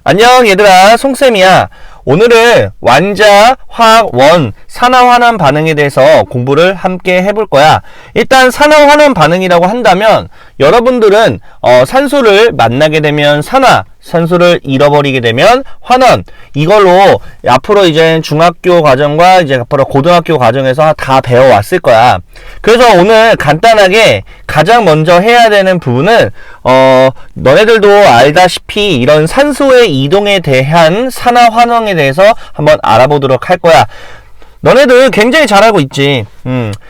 안녕 얘들아, 송쌤이야. 오늘은 완자, 화학, 원, 산화환원 반응에 대해서 공부를 함께 해볼 거야. 일단 산화환원 반응이라고 한다면 여러분들은 산소를 만나게 되면 산소를 잃어버리게 되면 환원, 이걸로 앞으로 이제 중학교 과정과 이제 앞으로 고등학교 과정에서 다 배워왔을 거야. 그래서 오늘 간단하게 가장 먼저 해야 되는 부분은 너네들도 알다시피 이런 산소의 이동에 대한 산화환원에 대해서 한번 알아보도록 할 거야. 너네들 굉장히 잘 알고 있지.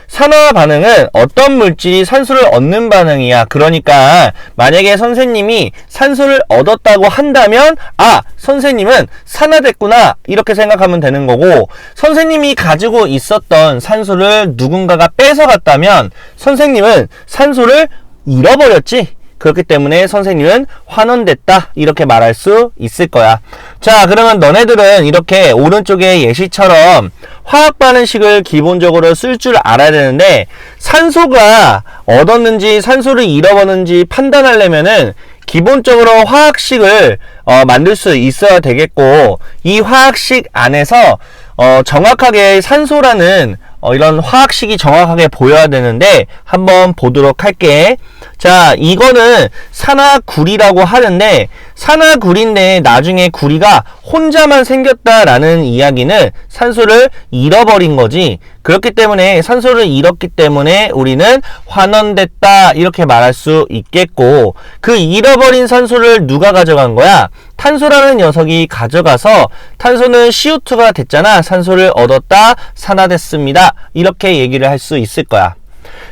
산화 반응은 어떤 물질이 산소를 얻는 반응이야. 그러니까 만약에 선생님이 산소를 얻었다고 한다면 선생님은 산화됐구나, 이렇게 생각하면 되는 거고, 선생님이 가지고 있었던 산소를 누군가가 뺏어갔다면 선생님은 산소를 잃어버렸지. 그렇기 때문에 선생님은 환원됐다, 이렇게 말할 수 있을 거야. 자, 그러면 너네들은 이렇게 오른쪽에 예시처럼 화학 반응식을 기본적으로 쓸 줄 알아야 되는데, 산소가 얻었는지 산소를 잃어버렸는지 판단하려면은 기본적으로 화학식을 만들 수 있어야 되겠고, 이 화학식 안에서 정확하게 산소라는 이런 화학식이 정확하게 보여야 되는데 한번 보도록 할게. 자, 이거는 산화구리라고 하는데, 산화구리인데 나중에 구리가 혼자만 생겼다라는 이야기는 산소를 잃어버린 거지. 그렇기 때문에 산소를 잃었기 때문에 우리는 환원됐다, 이렇게 말할 수 있겠고, 그 잃어버린 산소를 누가 가져간 거야? 탄소라는 녀석이 가져가서 탄소는 CO2가 됐잖아. 산소를 얻었다, 산화됐습니다, 이렇게 얘기를 할 수 있을 거야.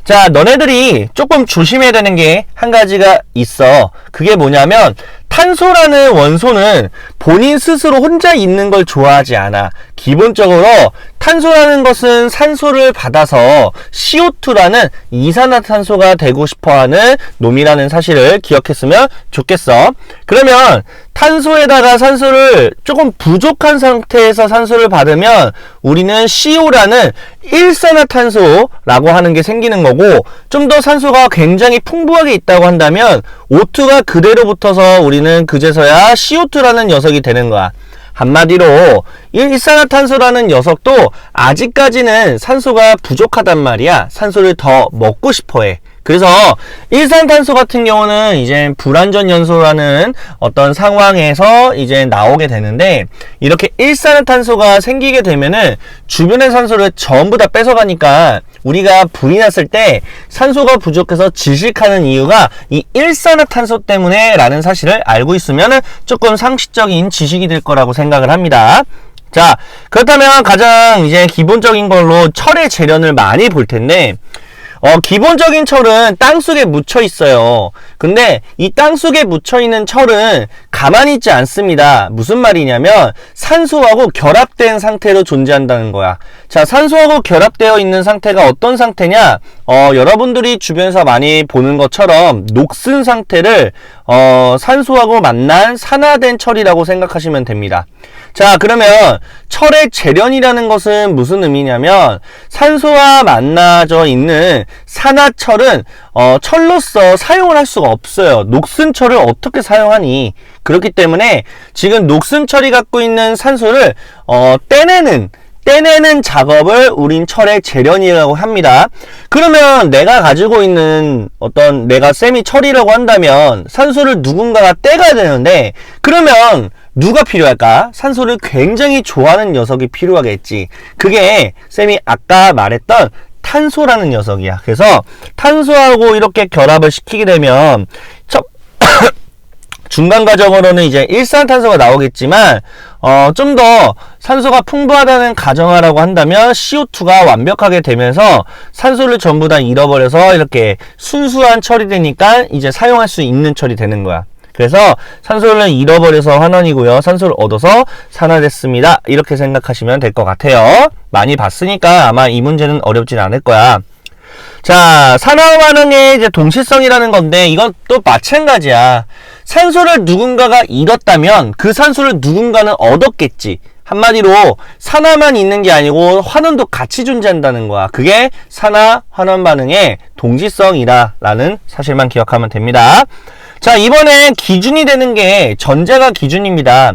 자, 너네들이 조금 조심해야 되는 게 한 가지가 있어. 그게 뭐냐면, 탄소라는 원소는 본인 스스로 혼자 있는 걸 좋아하지 않아. 기본적으로 탄소라는 것은 산소를 받아서 CO2라는 이산화탄소가 되고 싶어하는 놈이라는 사실을 기억했으면 좋겠어. 그러면 탄소에다가 산소를 조금 부족한 상태에서 산소를 받으면 우리는 CO라는 일산화탄소라고 하는 게 생기는 거고, 좀 더 산소가 굉장히 풍부하게 있다고 한다면 O2가 그대로 붙어서 우리는 그제서야 CO2라는 녀석이 되는 거야. 한마디로 일산화탄소라는 녀석도 아직까지는 산소가 부족하단 말이야. 산소를 더 먹고 싶어해. 그래서 일산탄소 같은 경우는 이제 불완전 연소라는 어떤 상황에서 이제 나오게 되는데, 이렇게 일산화탄소가 생기게 되면은 주변의 산소를 전부 다 뺏어가니까 우리가 불이 났을 때 산소가 부족해서 질식하는 이유가 이 일산화탄소 때문에 라는 사실을 알고 있으면 조금 상식적인 지식이 될 거라고 생각을 합니다. 자, 그렇다면 가장 이제 기본적인 걸로 철의 재련을 많이 볼 텐데, 기본적인 철은 땅속에 묻혀 있어요. 근데 이 땅속에 묻혀 있는 철은 가만히 있지 않습니다. 무슨 말이냐면 산소하고 결합된 상태로 존재한다는 거야. 자, 산소하고 결합되어 있는 상태가 어떤 상태냐? 여러분들이 주변에서 많이 보는 것처럼 녹슨 상태를 산소하고 만난 산화된 철이라고 생각하시면 됩니다. 자, 그러면 철의 재련이라는 것은 무슨 의미냐면, 산소와 만나져 있는 산화철은 철로서 사용을 할 수가 없어요. 녹슨 철을 어떻게 사용하니? 그렇기 때문에 지금 녹슨 철이 갖고 있는 산소를 떼내는 작업을 우린 철의 재련이라고 합니다. 그러면 내가 가지고 있는 내가 쌤이 철이라고 한다면 산소를 누군가가 떼가야 되는데, 그러면 누가 필요할까? 산소를 굉장히 좋아하는 녀석이 필요하겠지. 그게 쌤이 아까 말했던 탄소라는 녀석이야. 그래서 탄소하고 이렇게 결합을 시키게 되면 중간 과정으로는 이제 일산탄소가 나오겠지만, 좀 더 산소가 풍부하다는 가정하라고 한다면 CO2가 완벽하게 되면서 산소를 전부 다 잃어버려서 이렇게 순수한 철이 되니까 이제 사용할 수 있는 철이 되는 거야. 그래서 산소를 잃어버려서 환원이고요, 산소를 얻어서 산화됐습니다, 이렇게 생각하시면 될 것 같아요. 많이 봤으니까 아마 이 문제는 어렵진 않을 거야. 자, 산화 반응의 이제 동시성이라는 건데, 이건 또 마찬가지야. 산소를 누군가가 잃었다면 그 산소를 누군가는 얻었겠지. 한마디로 산화만 있는 게 아니고 환원도 같이 존재한다는 거야. 그게 산화 환원 반응의 동지성이라는 사실만 기억하면 됩니다. 자, 이번에 기준이 되는 게 전자가 기준입니다.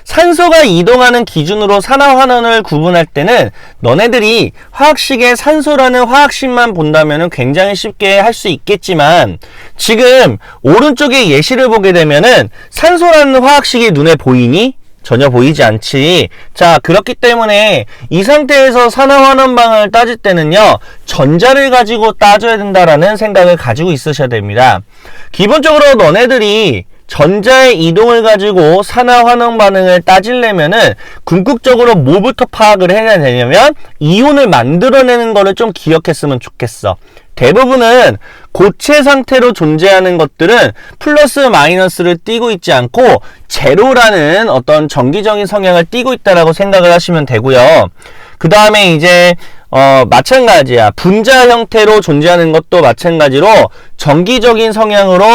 산소가 이동하는 기준으로 산화 환원을 구분할 때는 너네들이 화학식의 산소라는 화학식만 본다면 굉장히 쉽게 할 수 있겠지만 지금 오른쪽에 예시를 보게 되면은 산소라는 화학식이 눈에 보이니? 전혀 보이지 않지. 자, 그렇기 때문에 이 상태에서 산화환원 반응을 따질 때는요, 전자를 가지고 따져야 된다라는 생각을 가지고 있으셔야 됩니다. 기본적으로 너네들이 전자의 이동을 가지고 산화환원 반응을 따지려면은 궁극적으로 뭐부터 파악을 해야 되냐면 이온을 만들어내는 거를 좀 기억했으면 좋겠어. 대부분은 고체 상태로 존재하는 것들은 플러스 마이너스를 띠고 있지 않고 제로라는 어떤 정기적인 성향을 띠고 있다라고 생각을 하시면 되고요. 그 다음에 이제 마찬가지야. 분자 형태로 존재하는 것도 마찬가지로 정기적인 성향으로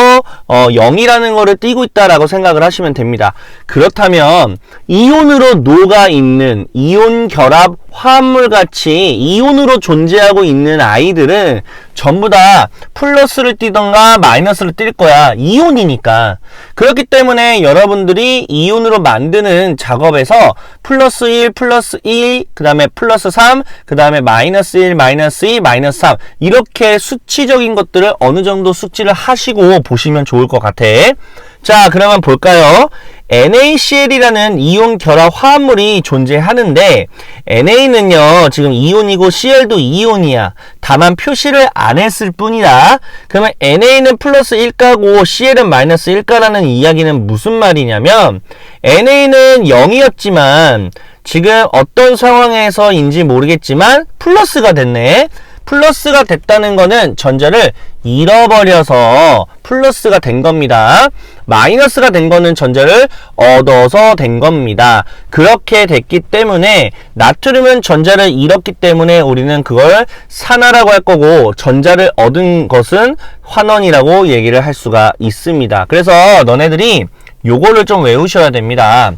0이라는 거를 띠고 있다라고 생각을 하시면 됩니다. 그렇다면 이온으로 녹아있는 이온 결합 화합물 같이 이온으로 존재하고 있는 아이들은 전부 다 플러스를 띠던가 마이너스를 띨 거야. 이온이니까. 그렇기 때문에 여러분들이 이온으로 만드는 작업에서 플러스 1, 플러스 1, 그 다음에 플러스 3, 그 다음에 마이너스 1, 마이너스 2, 마이너스 3 이렇게 수치적인 것들을 어느 정도 숙지를 하시고 보시면 좋을 것 같아. 자, 그러면 볼까요? NaCl이라는 이온 결합 화합물이 존재하는데 Na는요 지금 이온이고 Cl도 이온이야. 다만 표시를 안 했을 뿐이다. 그러면 Na는 플러스 1가고 Cl은 마이너스 1가라는 이야기는 무슨 말이냐면 Na는 0이었지만 지금 어떤 상황에서인지 모르겠지만 플러스가 됐네. 플러스가 됐다는 거는 전자를 잃어버려서 플러스가 된 겁니다. 마이너스가 된 거는 전자를 얻어서 된 겁니다. 그렇게 됐기 때문에 나트륨은 전자를 잃었기 때문에 우리는 그걸 산화라고 할 거고 전자를 얻은 것은 환원이라고 얘기를 할 수가 있습니다. 그래서 너네들이 요거를 좀 외우셔야 됩니다.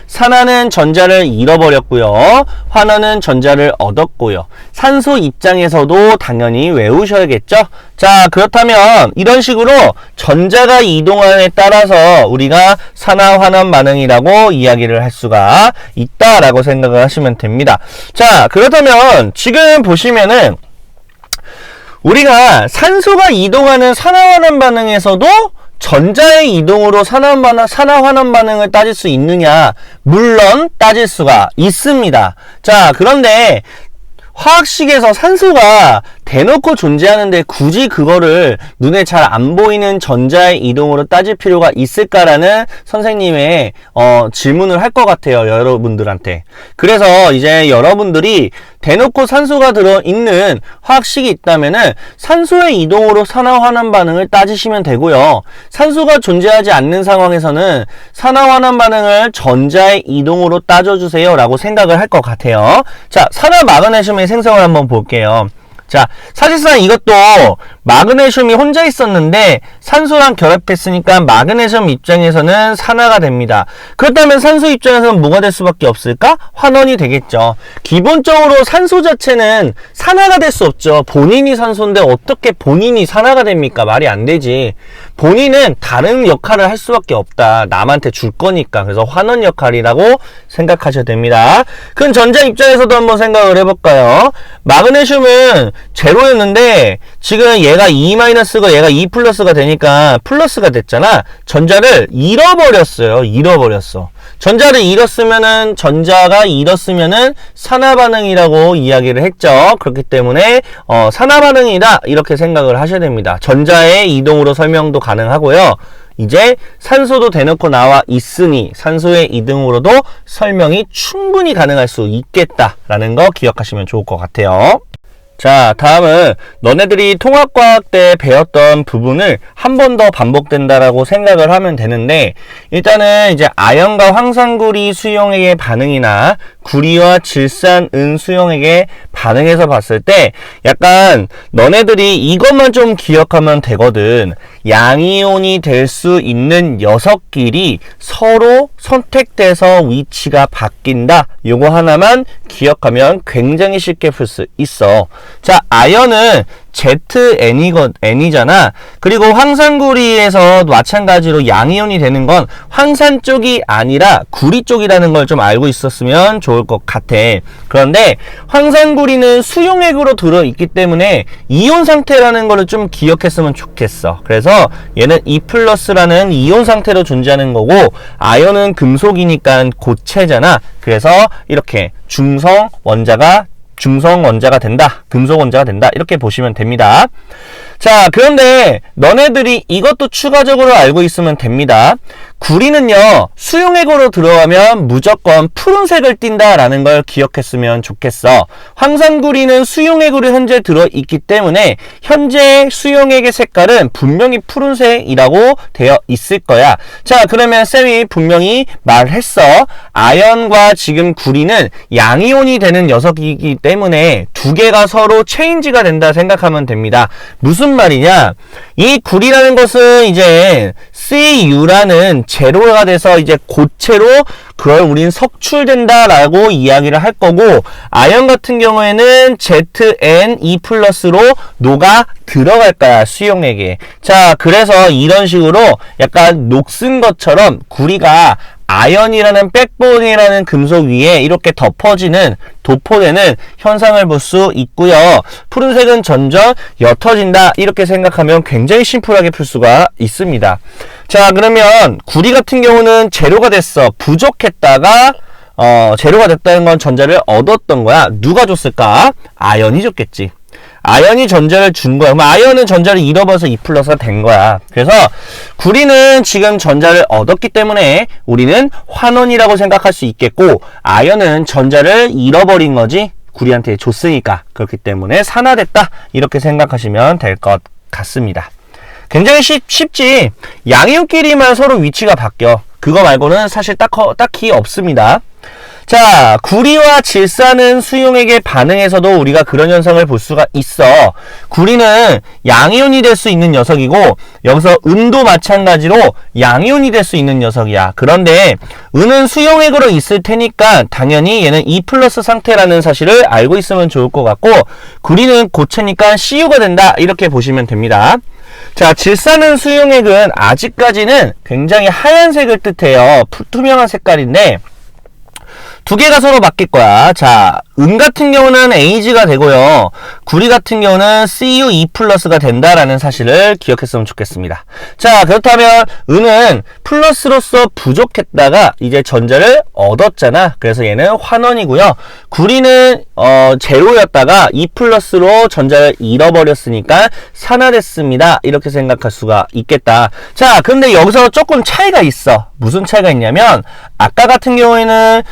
산화는 전자를 잃어버렸고요. 환원은 전자를 얻었고요. 산소 입장에서도 당연히 외우셔야겠죠. 자, 그렇다면 이런 식으로 전자가 이동함에 따라서 우리가 산화 환원 반응이라고 이야기를 할 수가 있다라고 생각을 하시면 됩니다. 자, 그렇다면 지금 보시면은 우리가 산소가 이동하는 산화환원 반응에서도 전자의 이동으로 산화환원 반응을 따질 수 있느냐? 물론 따질 수가 있습니다. 자, 그런데 화학식에서 산소가 대놓고 존재하는데 굳이 그거를 눈에 잘 안 보이는 전자의 이동으로 따질 필요가 있을까라는 선생님의 질문을 할 것 같아요, 여러분들한테. 그래서 이제 여러분들이 대놓고 산소가 들어있는 화학식이 있다면은 산소의 이동으로 산화환원 반응을 따지시면 되고요. 산소가 존재하지 않는 상황에서는 산화환원 반응을 전자의 이동으로 따져주세요 라고 생각을 할 것 같아요. 자, 산화 마그네슘의 생성을 한번 볼게요. 자, 사실상 이것도 마그네슘이 혼자 있었는데 산소랑 결합했으니까 마그네슘 입장에서는 산화가 됩니다. 그렇다면 산소 입장에서는 뭐가 될 수밖에 없을까? 환원이 되겠죠. 기본적으로 산소 자체는 산화가 될 수 없죠. 본인이 산소인데 어떻게 본인이 산화가 됩니까? 말이 안 되지. 본인은 다른 역할을 할 수밖에 없다. 남한테 줄 거니까. 그래서 환원 역할이라고 생각하셔야 됩니다. 그럼 전자 입장에서도 한번 생각을 해볼까요? 마그네슘은 제로였는데 지금 얘가 2-가 얘가 2+가 되니까 플러스가 됐잖아. 전자를 잃어버렸어요. 잃어버렸어. 전자를 잃었으면은 전자가 잃었으면은 산화 반응이라고 이야기를 했죠. 그렇기 때문에 산화 반응이다 이렇게 생각을 하셔야 됩니다. 전자의 이동으로 설명도 가능하고요. 이제 산소도 대놓고 나와 있으니 산소의 이동으로도 설명이 충분히 가능할 수 있겠다라는 거 기억하시면 좋을 것 같아요. 자, 다음은 너네들이 통합과학 때 배웠던 부분을 한 번 더 반복된다라고 생각을 하면 되는데, 일단은 이제 아연과 황산구리 수용액의 반응이나 구리와 질산은 수용액의 반응에서 봤을 때 약간 너네들이 이것만 좀 기억하면 되거든. 양이온이 될 수 있는 녀석끼리 서로 선택돼서 위치가 바뀐다. 요거 하나만 기억하면 굉장히 쉽게 풀 수 있어. 자, 아연은 ZN이잖아. 그리고 황산구리에서 마찬가지로 양이온이 되는 건 황산 쪽이 아니라 구리 쪽이라는 걸 좀 알고 있었으면 좋을 것 같아. 그런데 황산구리는 수용액으로 들어있기 때문에 이온 상태라는 거를 좀 기억했으면 좋겠어. 그래서 얘는 E+라는 이온 상태로 존재하는 거고, 아연은 금속이니까 고체잖아. 그래서 이렇게 중성 원자가 된다. 금속 원자가 된다. 이렇게 보시면 됩니다. 자, 그런데 너네들이 이것도 추가적으로 알고 있으면 됩니다. 구리는요, 수용액으로 들어가면 무조건 푸른색을 띈다라는 걸 기억했으면 좋겠어. 황산구리는 수용액으로 현재 들어있기 때문에 현재 수용액의 색깔은 분명히 푸른색이라고 되어 있을 거야. 자, 그러면 쌤이 분명히 말했어. 아연과 지금 구리는 양이온이 되는 녀석이기 때문에 두 개가 서로 체인지가 된다 생각하면 됩니다. 무슨 말이냐? 이 구리라는 것은 이제 CU라는 제로가 돼서 이제 고체로 그걸 우린 석출된다라고 이야기를 할 거고, 아연 같은 경우에는 ZNE+로 녹아 들어갈 거야, 수용액에. 자, 그래서 이런 식으로 약간 녹슨 것처럼 구리가 아연이라는 백본이라는 금속 위에 이렇게 도포되는 현상을 볼 수 있고요. 푸른색은 점점 옅어진다, 이렇게 생각하면 굉장히 심플하게 풀 수가 있습니다. 자, 그러면 구리 같은 경우는 제로가 됐어. 부족했다가 제로가 됐다는 건 전자를 얻었던 거야. 누가 줬을까? 아연이 줬겠지. 아연이 전자를 준 거야. 그럼 아연은 전자를 잃어버려서 E+가 된 거야. 그래서 구리는 지금 전자를 얻었기 때문에 우리는 환원이라고 생각할 수 있겠고, 아연은 전자를 잃어버린 거지. 구리한테 줬으니까. 그렇기 때문에 산화됐다. 이렇게 생각하시면 될 것 같습니다. 굉장히 쉽지. 양이온끼리만 서로 위치가 바뀌어. 그거 말고는 사실 딱히 없습니다. 자, 구리와 질산은 수용액의 반응에서도 우리가 그런 현상을 볼 수가 있어. 구리는 양이온이 될 수 있는 녀석이고, 여기서 은도 마찬가지로 양이온이 될 수 있는 녀석이야. 그런데 은은 수용액으로 있을 테니까 당연히 얘는 E+ 상태라는 사실을 알고 있으면 좋을 것 같고, 구리는 고체니까 CU가 된다, 이렇게 보시면 됩니다. 자, 질산은 수용액은 아직까지는 굉장히 하얀색을 뜻해요. 투명한 색깔인데 두 개가 서로 바뀔 거야. 자, 은 같은 경우는 AG가 되고요. 구리 같은 경우는 CuE+가 된다라는 사실을 기억했으면 좋겠습니다. 자, 그렇다면 은은 플러스로서 부족했다가 이제 전자를 얻었잖아. 그래서 얘는 환원이고요. 구리는 제로였다가 E+로 전자를 잃어버렸으니까 산화됐습니다. 이렇게 생각할 수가 있겠다. 자, 근데 여기서 조금 차이가 있어. 무슨 차이가 있냐면, 아까 같은 경우에는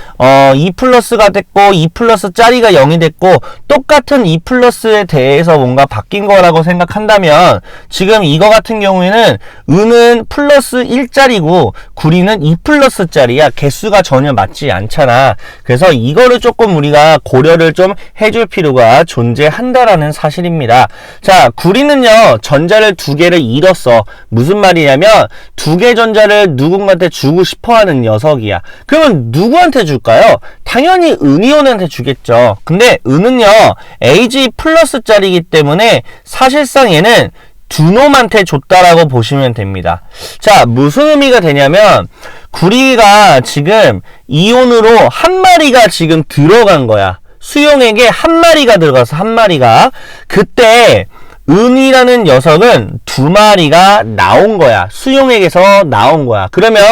E+가 됐고 E+짜리가 0이 됐고, 똑같은 E+에 대해서 뭔가 바뀐 거라고 생각한다면, 지금 이거 같은 경우에는 은은 플러스 1짜리고 구리는 E+짜리야. 개수가 전혀 맞지 않잖아. 그래서 이거를 조금 우리가 고려를 좀 해줄 필요가 존재한다라는 사실입니다. 자, 구리는요, 전자를 두 개를 잃었어. 무슨 말이냐면 두 개 전자를 누군가한테 주고 싶어하는 녀석이야. 그러면 누구한테 줄까요? 당연히 은이온한테 주겠죠. 근데 은은요, Ag+짜리이기 때문에 사실상 얘는 두 놈한테 줬다라고 보시면 됩니다. 자, 무슨 의미가 되냐면, 구리가 지금 이온으로 한 마리가 지금 들어간 거야. 수용액에 한 마리가 들어가서 한 마리가. 그때 은이라는 녀석은 두 마리가 나온 거야. 수용액에서 나온 거야. 그러면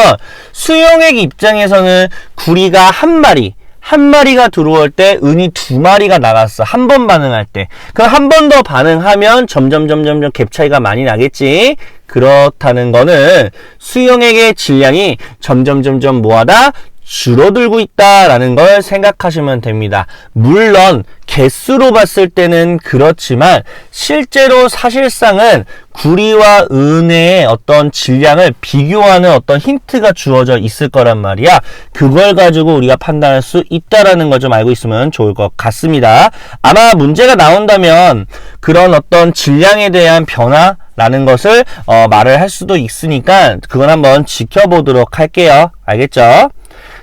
수용액 입장에서는 구리가 한 마리가 들어올 때 은이 두 마리가 나갔어. 한 번 반응할 때. 그럼 한 번 더 반응하면 점점 갭 차이가 많이 나겠지. 그렇다는 거는 수용액의 질량이 점점 뭐하다? 줄어들고 있다라는 걸 생각하시면 됩니다. 물론 개수로 봤을 때는 그렇지만 실제로 사실상은 구리와 은의 어떤 질량을 비교하는 어떤 힌트가 주어져 있을 거란 말이야. 그걸 가지고 우리가 판단할 수 있다라는 걸 좀 알고 있으면 좋을 것 같습니다. 아마 문제가 나온다면 그런 어떤 질량에 대한 변화라는 것을 말을 할 수도 있으니까 그건 한번 지켜보도록 할게요. 알겠죠?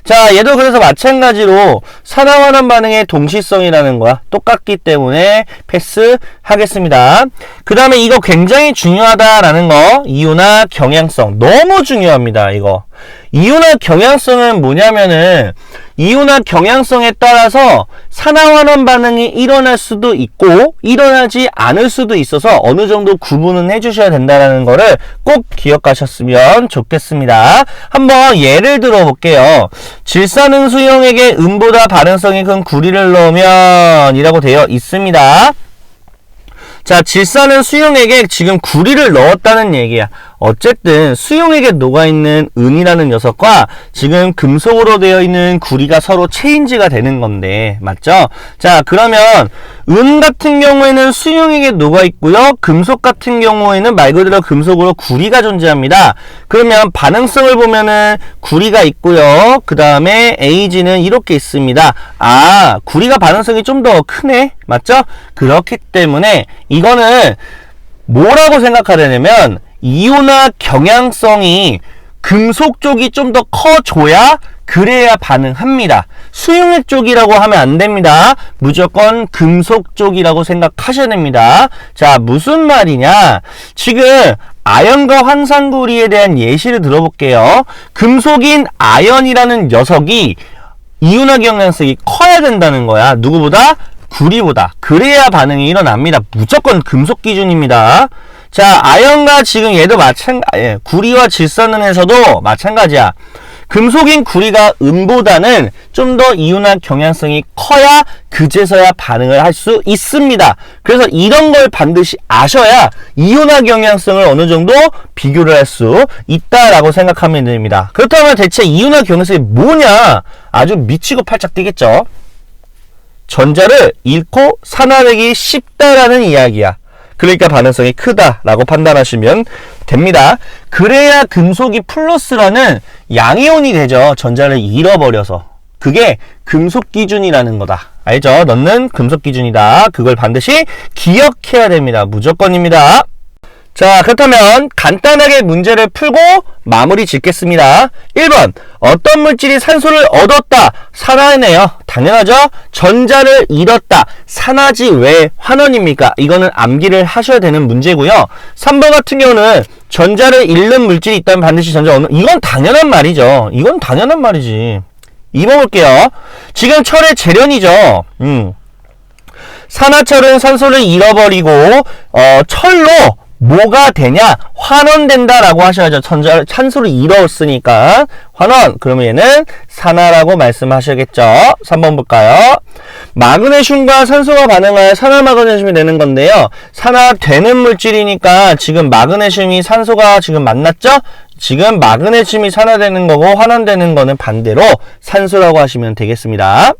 자, 얘도 그래서 마찬가지로 산화환원 반응의 동시성이라는 거야. 똑같기 때문에 패스하겠습니다. 그 다음에 이거 굉장히 중요하다라는 거, 이온화 경향성. 너무 중요합니다, 이거. 이온화 경향성은 뭐냐면은 이온화 경향성에 따라서 산화환원 반응이 일어날 수도 있고 일어나지 않을 수도 있어서 어느 정도 구분은 해주셔야 된다는 거를 꼭 기억하셨으면 좋겠습니다. 한번 예를 들어 볼게요. 질산은 수용액에 은보다 발현성이 큰 구리를 넣으면 이라고 되어 있습니다. 자, 질산은 수용액에 지금 구리를 넣었다는 얘기야. 어쨌든 수용액에 녹아있는 은이라는 녀석과 지금 금속으로 되어 있는 구리가 서로 체인지가 되는 건데 맞죠? 자, 그러면 은 같은 경우에는 수용액에 녹아있고요. 금속 같은 경우에는 말 그대로 금속으로 구리가 존재합니다. 그러면 반응성을 보면은 구리가 있고요. 그 다음에 Ag는 이렇게 있습니다. 아, 구리가 반응성이 좀 더 크네? 맞죠? 그렇기 때문에 이거는 뭐라고 생각하려면 이온화 경향성이 금속 쪽이 좀 더 커줘야 그래야 반응합니다. 수용액 쪽이라고 하면 안 됩니다. 무조건 금속 쪽이라고 생각하셔야 됩니다. 자, 무슨 말이냐? 지금 아연과 황산구리에 대한 예시를 들어볼게요. 금속인 아연이라는 녀석이 이온화 경향성이 커야 된다는 거야. 누구보다? 구리보다. 그래야 반응이 일어납니다. 무조건 금속 기준입니다. 자, 아연과 지금 얘도 구리와 질산은에서도 마찬가지야. 금속인 구리가 은보다는 좀 더 이온화 경향성이 커야 그제서야 반응을 할 수 있습니다. 그래서 이런 걸 반드시 아셔야 이온화 경향성을 어느 정도 비교를 할 수 있다라고 생각하면 됩니다. 그렇다면 대체 이온화 경향성이 뭐냐? 아주 미치고 팔짝 뛰겠죠. 전자를 잃고 산화되기 쉽다라는 이야기야. 그러니까 반응성이 크다라고 판단하시면 됩니다. 그래야 금속이 플러스라는 양이온이 되죠. 전자를 잃어버려서. 그게 금속 기준이라는 거다. 알죠? 너는 금속 기준이다. 그걸 반드시 기억해야 됩니다. 무조건입니다. 자, 그렇다면 간단하게 문제를 풀고 마무리 짓겠습니다. 1번, 어떤 물질이 산소를 얻었다. 산화네요. 당연하죠? 전자를 잃었다. 산화지 왜 환원입니까? 이거는 암기를 하셔야 되는 문제고요. 3번 같은 경우는 전자를 잃는 물질이 있다면 반드시 전자 얻는, 이건 당연한 말이죠. 이건 당연한 말이지. 2번 볼게요. 지금 철의 재련이죠. 산화철은 산소를 잃어버리고 철로 뭐가 되냐? 환원된다라고 하셔야죠. 산소를 잃었으니까 환원. 그러면 얘는 산화라고 말씀하셔야겠죠. 3번 볼까요? 마그네슘과 산소가 반응하여 산화마그네슘이 되는 건데요. 산화되는 물질이니까 지금 마그네슘이 산소가 지금 만났죠? 지금 마그네슘이 산화되는 거고 환원되는 거는 반대로 산소라고 하시면 되겠습니다.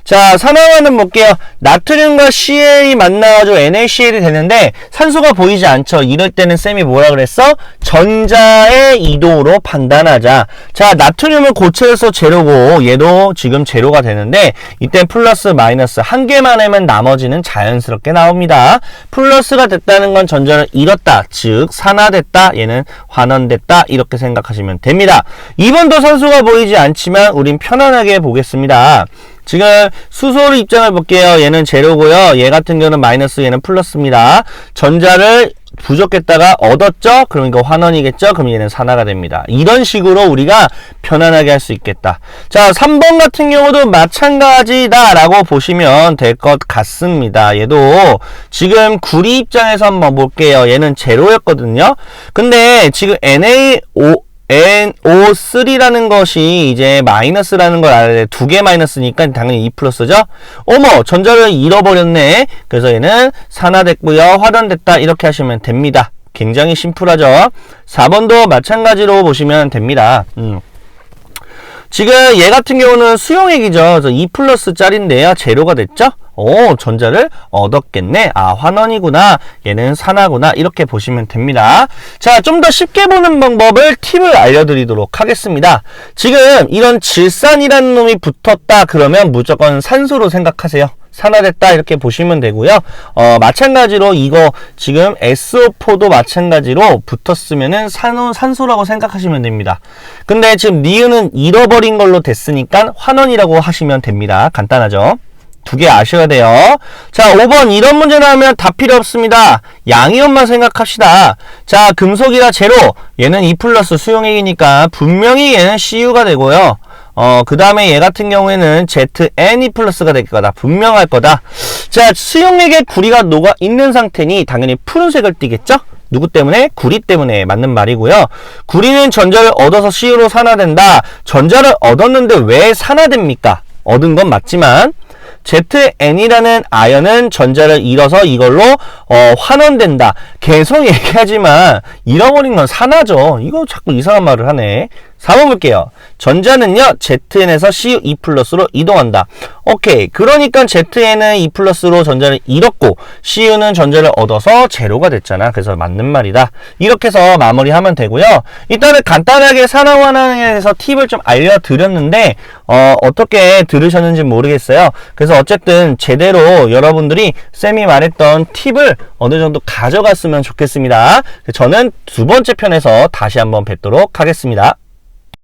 자, 산화환은 볼게요. 나트륨과 CL이 만나가지고 NaCl이 되는데 산소가 보이지 않죠. 이럴 때는 쌤이 뭐라 그랬어? 전자의 이동으로 판단하자. 자, 나트륨은 고체에서 제로고 얘도 지금 제로가 되는데 이때 플러스 마이너스 한 개만 하면 나머지는 자연스럽게 나옵니다. 플러스가 됐다는 건 전자를 잃었다. 즉 산화됐다. 얘는 환원됐다. 이렇게 생각하시면 됩니다. 2번도 산소가 보이지 않지만 우린 편안하게 보겠습니다. 지금 수소의 입장을 볼게요. 얘는 제로고요. 얘 같은 경우는 마이너스, 얘는 플러스입니다. 전자를 부족했다가 얻었죠? 그럼 이거 환원이겠죠? 그럼 얘는 산화가 됩니다. 이런 식으로 우리가 편안하게 할 수 있겠다. 자, 3번 같은 경우도 마찬가지다라고 보시면 될 것 같습니다. 얘도 지금 구리 입장에서 한번 볼게요. 얘는 제로였거든요. 근데 지금 NO3라는 것이 이제 마이너스라는 걸 알아야 돼. 두 개 마이너스니까 당연히 2 플러스죠? 어머, 전자를 잃어버렸네. 그래서 얘는 산화됐고요. 환원됐다. 이렇게 하시면 됩니다. 굉장히 심플하죠? 4번도 마찬가지로 보시면 됩니다. 지금 얘 같은 경우는 수용액이죠. 2 플러스 짜리인데요. 제로가 됐죠? 오, 전자를 얻었겠네. 아, 환원이구나. 얘는 산화구나. 이렇게 보시면 됩니다. 자, 좀 더 쉽게 보는 방법을 팁을 알려드리도록 하겠습니다. 지금 이런 질산이라는 놈이 붙었다 그러면 무조건 산소로 생각하세요. 산화됐다 이렇게 보시면 되고요. 마찬가지로 이거 지금 SO4도 마찬가지로 붙었으면은 산소라고 생각하시면 됩니다. 근데 지금 니은은 잃어버린 걸로 됐으니까 환원이라고 하시면 됩니다. 간단하죠? 두 개 아셔야 돼요. 자, 5번 이런 문제 나오면 다 필요 없습니다. 양이온만 생각합시다. 자, 금속이라 제로. 얘는 2 플러스 수용액이니까 분명히 얘는 CU가 되고요. 그 다음에 얘 같은 경우에는 ZNE 플러스가 될 거다. 분명할 거다. 자, 수용액에 구리가 녹아 있는 상태니 당연히 푸른색을 띠겠죠? 누구 때문에? 구리 때문에 맞는 말이고요. 구리는 전자를 얻어서 CU로 산화된다. 전자를 얻었는데 왜 산화됩니까? 얻은 건 맞지만 ZN이라는 아연은 전자를 잃어서 이걸로 환원된다. 계속 얘기하지만 잃어버린 건 산화죠. 이거 자꾸 이상한 말을 하네. 4번 볼게요. 전자는요, ZN에서 CU2 플러스로 이동한다. 오케이. 그러니까 ZN은 2 플러스로 전자를 잃었고, CU는 전자를 얻어서 제로가 됐잖아. 그래서 맞는 말이다. 이렇게 해서 마무리하면 되고요. 일단은 간단하게 산화환원에 대해서 팁을 좀 알려드렸는데, 어떻게 들으셨는지 모르겠어요. 그래서 어쨌든 제대로 여러분들이 쌤이 말했던 팁을 어느 정도 가져갔으면 좋겠습니다. 저는 두 번째 편에서 다시 한번 뵙도록 하겠습니다.